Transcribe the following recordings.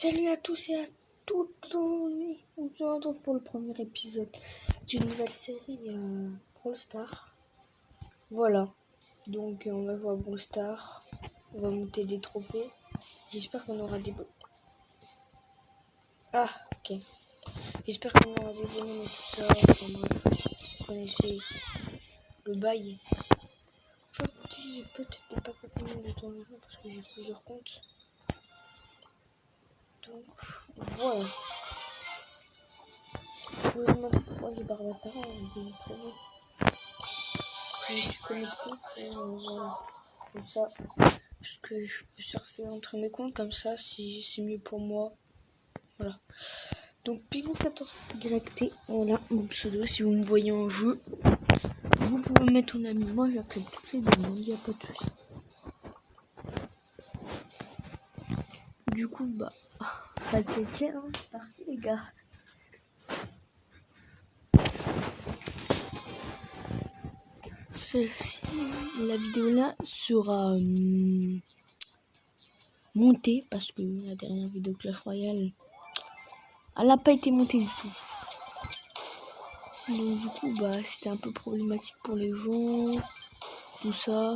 Salut à tous et à toutes, on se retrouve pour le premier épisode d'une nouvelle série Brawl Stars. Voilà, donc on va jouer à Brawl Stars, on va monter des trophées, j'espère qu'on aura des... Ah, ok, j'espère qu'on aura des bonhommes et tout ça, enfin bref, vous connaissez le bail. J'ai peut-être pas combien de temps je joue parce que j'ai plusieurs comptes. Donc, voilà. Vous me demandez pourquoi j'ai Barbatara, je vais vous prévenir. Je me suis connecté, voilà, comme ça, parce que je peux surfer entre mes comptes, comme ça, si c'est mieux pour moi. Voilà. Donc, Pigou14YT, voilà mon pseudo, si vous me voyez en jeu, vous pouvez me mettre en ami. Moi, j'accepte toutes les demandes, il n'y a pas de souci. Du coup, bah, ça le fait, hein, c'est parti, les gars. Celle-ci, la vidéo là sera montée parce que la dernière vidéo Clash Royale, elle n'a pas été montée du tout. Donc du coup, bah c'était un peu problématique pour les gens, tout ça.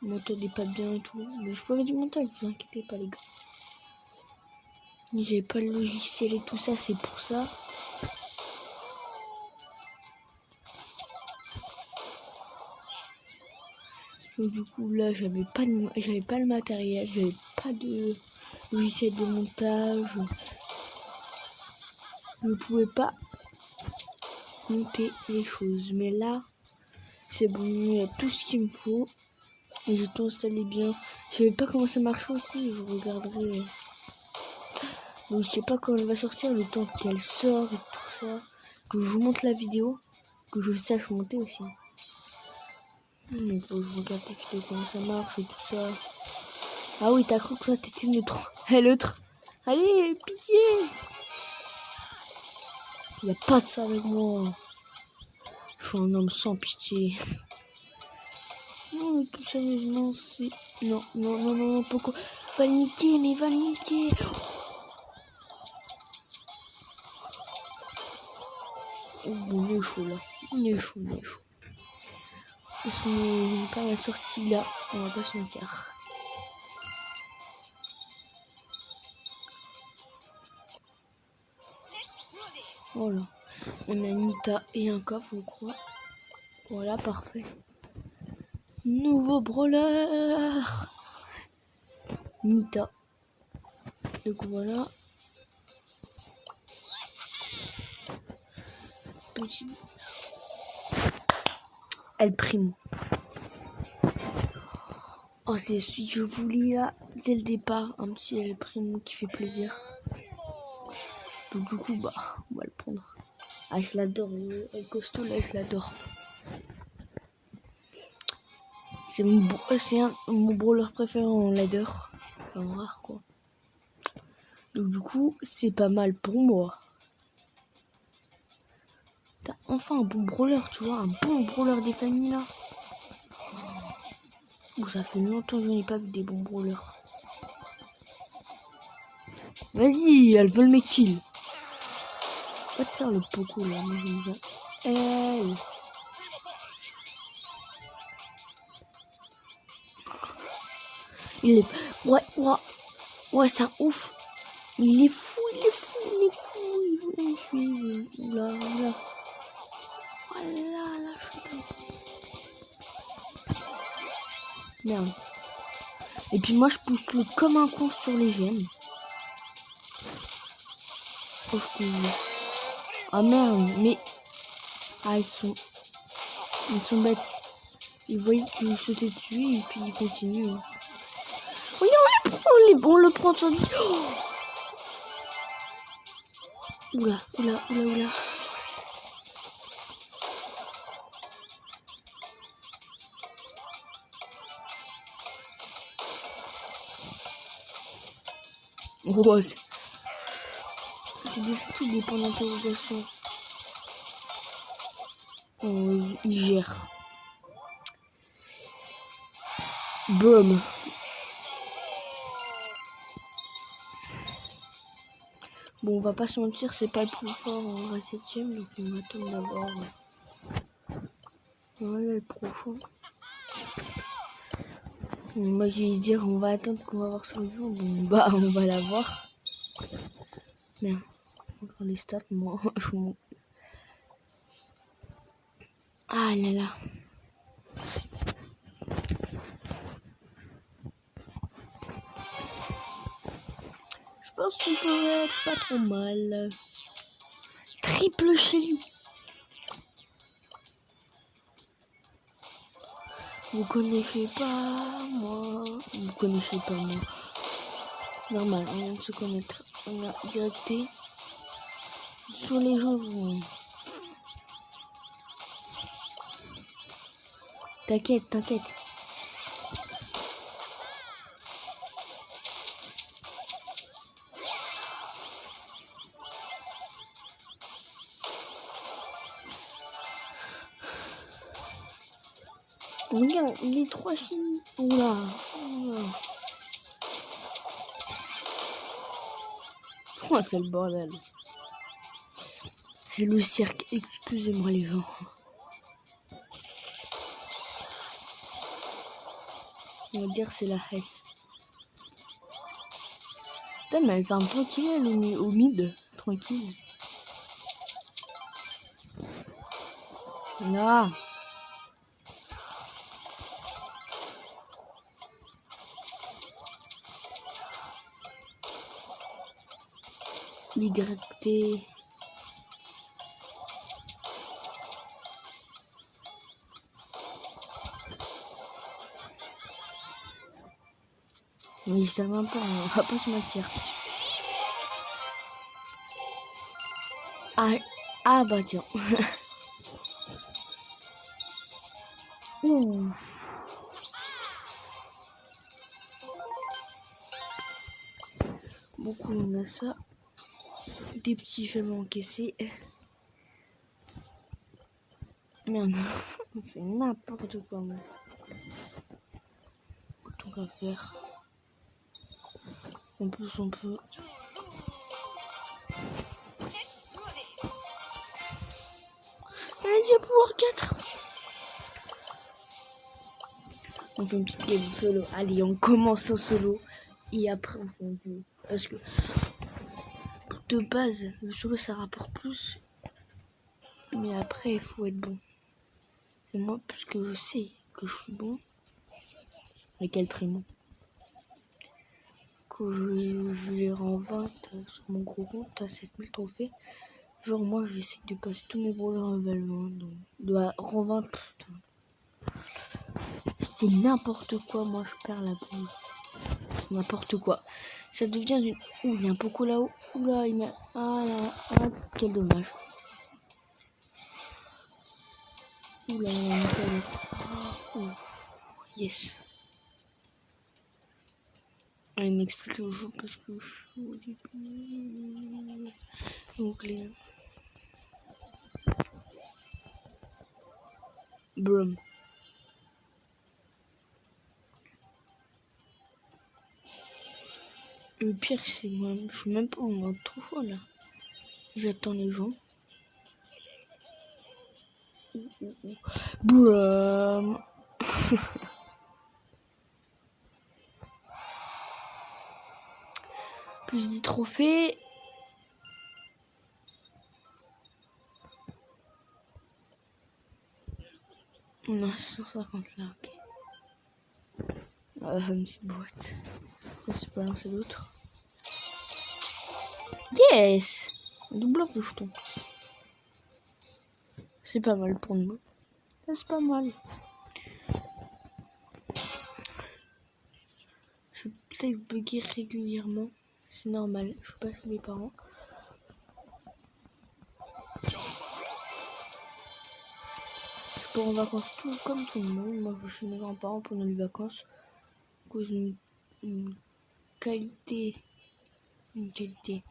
Le montage n'est pas bien et tout. Mais je ferai du montage, vous inquiétez pas les gars. J'ai pas le logiciel et tout ça, c'est pour ça. Donc du coup là j'avais pas le matériel, j'avais pas de logiciel de montage, je ne pouvais pas monter les choses. Mais là c'est bon, il y a tout ce qu'il me faut et j'ai tout installé bien. Je savais pas comment ça marche aussi, je regarderai. Donc je sais pas quand elle va sortir, le temps qu'elle sort et tout ça, que je vous montre la vidéo, que je sache monter aussi. Il faut que je regarde les vidéos, comment ça marche et tout ça. Ah oui, t'as cru que toi t'étais neutre. L'autre. Allez, pitié. Y a pas de ça avec moi. Je suis un homme sans pitié. Non, mais tout sérieusement, c'est... Non, pourquoi? Va le niquer, mais va le niquer. Oh, on est chaud là. On est chaud. C'est pas mal sorti là, on va pas se mentir. Voilà, on a Nita et un coffre, je crois. Voilà, parfait. Nouveau brawler Nita. Donc voilà. Petit. Elle prime. Oh, c'est celui que je voulais là, dès le départ. Un petit elle prime qui fait plaisir. Donc du coup, bah, on va le prendre. Ah, je l'adore, elle costaud là, je l'adore. C'est mon brawler préféré en ladder. En rare quoi. Donc du coup, c'est pas mal pour moi. T'as enfin un bon brawler, tu vois, un bon brawler des familles là. Oh, ça fait longtemps que je n'ai pas vu des bons brawlers. Vas-y, elles veulent mes kills. Va te faire le poco là, moi j'aime bien. Hey. Il est... Ouais, c'est un ouf. Il est fou. Il voulait me suivre. Oula. Voilà, là, merde. Et puis moi, je pousse l'autre comme un con sur les gemmes. Oh, je te jure. Ah merde, mais... Ah, ils sont bêtes. Ils voyaient que je sautais dessus et puis ils continuent. Oh non, on le prend sur lui. Oh. Oula. Oh, c'est tout des points d'interrogation. Oh, il gère. Boom. Bon, on va pas se mentir, c'est pas le plus fort en vrai 7ème, donc on va attendre d'avoir. Voilà le prochain. Moi, j'ai dire, on va attendre qu'on va voir son vivant. Bon, bah, on va l'avoir. Merde. Encore les stats, moi, je m'en. Ah là là. Je pense qu'on peut être pas trop mal. Triple Shelly. Vous connaissez pas moi. Vous connaissez pas moi. Normal, on vient de se connaître. On a directé sur les gens. T'inquiète, t'inquiète. Regarde, les 3 Chines. Oula. Oula. Oh, c'est le bordel. C'est le cirque. Excusez-moi les gens. On va dire c'est la Hesse. Putain, mais elle ferme tranquille, elle au mid. Tranquille. Là. YT. Mais ça va pas, on va pas se mentir. Ah bah tiens. Ouh. Beaucoup on a ça. Des petits jamais encaissés. Merde. On fait n'importe quoi. Tant qu'à faire. En plus on peut. Allez, j'ai pouvoir 4. On fait une petite game solo. Allez, on commence au solo. Et après on fait un duo. Parce que de base, le solo ça rapporte plus. Mais après il faut être bon. Et moi, puisque je sais que je suis bon. Avec quel primo que je les rends 20 sur mon gros compte à 7000 trophées. Genre moi j'essaie de passer tous mes brawlers en level 1. Donc de rang 20, putain. C'est n'importe quoi, moi je perds la boule. N'importe quoi. Ça devient une. Ouh, il y a un Poco là-haut. Oula, il m'a. Ah là, ah, quel dommage. Oula, il y a une palette. Oh, yes. Ah, il m'explique le jeu parce que je suis au début. Donc les. Brum. Le pire, c'est moi, je suis même pas en mode trop chaud là. J'attends les gens. Brum. Plus 10 trophées. On a 150 là, ok. Une petite boîte. C'est pas lancer l'autre. Yes! Un double de jeton. C'est pas mal pour nous. C'est pas mal. Je vais peut-être bugger régulièrement. C'est normal. Je suis pas chez mes parents. Je pars en vacances tout comme tout le monde. Moi, je vais chez mes grands-parents pendant les vacances. À cause d'une qualité. Une qualité.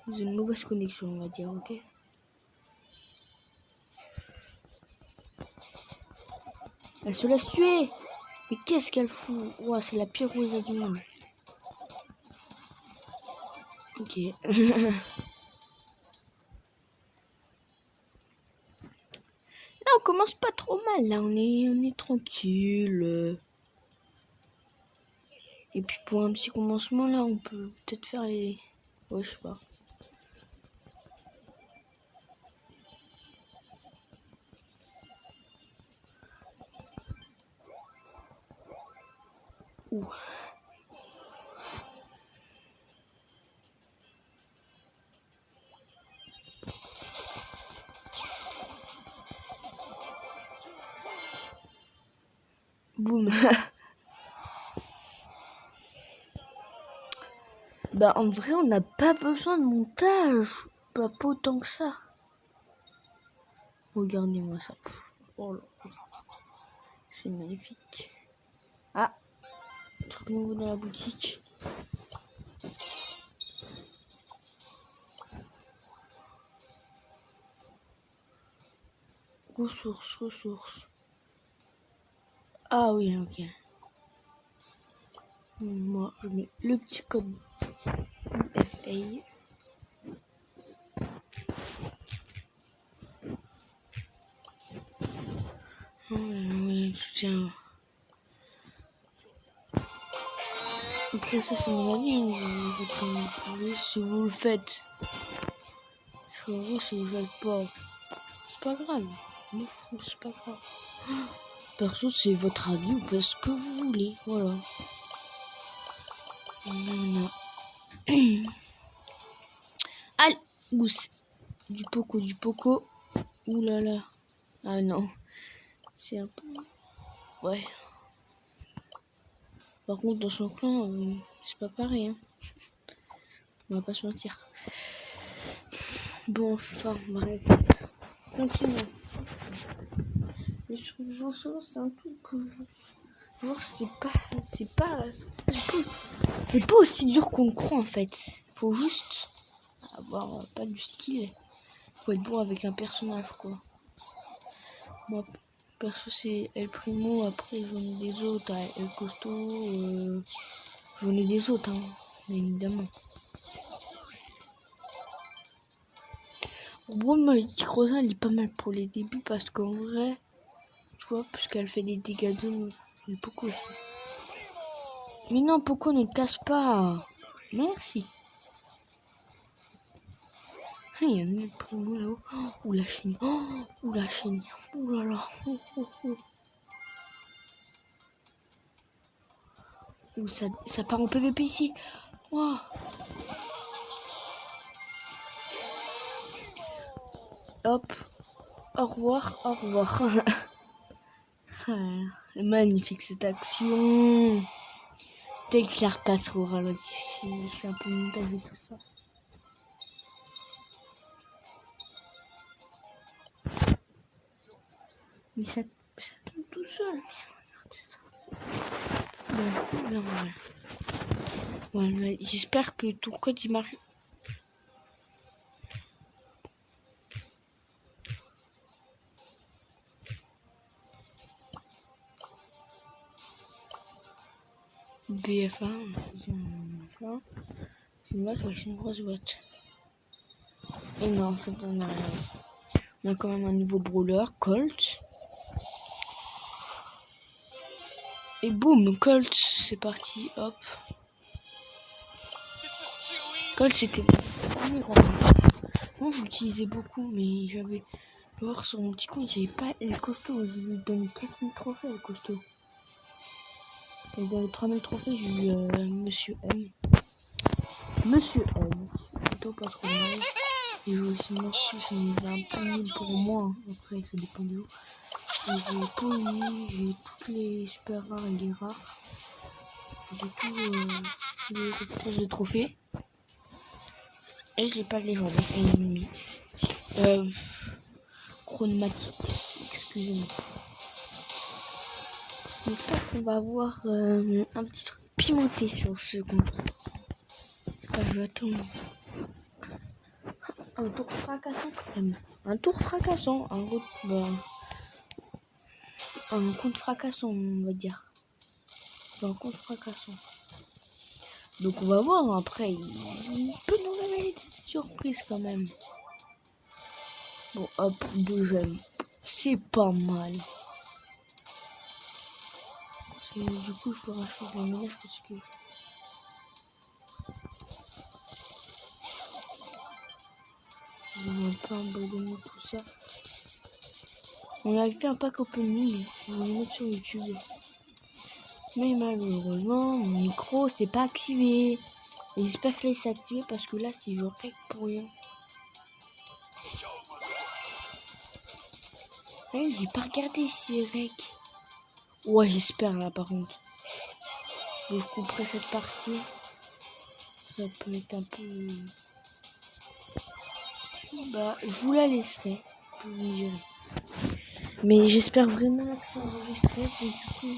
Une mauvaise connexion, on va dire, ok? Elle se laisse tuer! Mais qu'est-ce qu'elle fout? Ouah, c'est la pire Rosa du monde. Ok. Là, on commence pas trop mal. Là, on est tranquille. Et puis pour un petit commencement, là, on peut peut-être faire les... Ouais, je sais pas. Ouh. Boum. Bah en vrai on n'a pas besoin de montage. Pas autant que ça. Regardez-moi ça. Oh là. C'est magnifique. Ah, truc nouveau dans la boutique. Ressources. Ah oui, ok. Moi, je mets le petit code FA. Oui, tiens. Après ça, c'est mon avis. Hein. Vous faites comme vous voulez. Si vous le faites, je vous si vous le faites pas, c'est pas grave. C'est pas grave. Perso, c'est votre avis. Vous faites ce que vous voulez. Voilà. Voilà. Allez, gousse. Du poco. Ouh là là. Ah non. C'est un peu... Ouais. Par contre, dans son clan, c'est pas pareil. Hein. On va pas se mentir. Bon, enfin, bref. Continuons. Le survivant solo, c'est un truc que... Voir, c'est pas aussi dur qu'on le croit, en fait. Faut juste avoir pas du skill. Faut être bon avec un personnage, quoi. Moi, perso, c'est El Primo. Après, j'en ai des autres. El Costo. J'en ai des autres, hein. Évidemment. Bon, moi, je dis que Rosa, elle est pas mal pour les débuts. Parce qu'en vrai, tu vois, puisqu'elle fait des dégâts de nous. Et Poco aussi. Mais non, Poco, ne te casse pas. Merci. Il y a un El Primo là-haut. Ouh, la chaîne. Ouh, la chaîne. Ouh là là. Ouh, ça part en PVP ici. Wow. Hop. Au revoir. Magnifique cette action. Dès que je la repasse au ralenti, je fais un peu de montage et tout ça. Mais ça tombe tout seul. Bon, voilà. J'espère que ton code il marche. BF1, c'est une boîte, c'est une grosse boîte. Et non, en fait, on a rien. On a quand même un nouveau brawler, Colt. Et boum, Colt, c'est parti, hop. Colt, c'était le premier rang. Moi, je l'utilisais beaucoup, mais j'avais voir sur mon petit compte, j'avais pas le costaud. J'ai lui donné 4000 trophées, le costaud. Et dans les 3000 trophées, j'ai eu Monsieur M. Plutôt pas trop mal. Et j'ai aussi Morsus, mais il est un peu nul pour moi. Hein. Après, ça dépend de où. Et j'ai Pony, j'ai toutes les super rares et les rares. J'ai tous les trophées. Et j'ai pas de légende. Chromatique. Excusez-moi. J'espère qu'on va avoir un petit truc pimenté sur ce compte. Je vais attendre. Un tour fracassant quand même. Un tour fracassant. Un compte fracassant, on va dire. Un compte fracassant. Donc on va voir. Après, il peut nous des petites surprises quand même. Bon, hop, 2 gemmes. C'est pas mal. Et du coup, il faudra changer le ménage parce que... Je ne vais pas abandonner tout ça. On avait fait un pack opening, je vais le mettre sur YouTube. Mais malheureusement, mon micro c'est pas activé. Et j'espère que là c'est activé parce que là c'est rec pour rien. Eh, j'ai pas regardé si rec. Ouais, j'espère là par contre. Donc, je couperai cette partie. Ça peut être un peu... Bah, je vous la laisserai. Vous me direz. Mais j'espère vraiment que c'est enregistré. Donc du coup,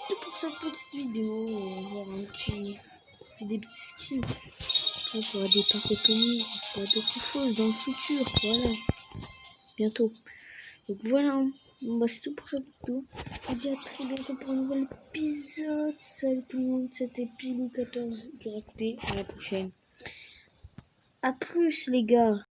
c'est pour cette petite vidéo. Voir un petit... des petits skins. Après, il faudra des packs opening. Il faudra d'autres choses dans le futur. Voilà. Bientôt. Donc voilà. Bon, bah, c'est tout pour cette vidéo. Je vous dis à très bientôt pour un nouvel épisode. Salut tout le monde. C'était Pilou14 XP. À la prochaine. A plus les gars.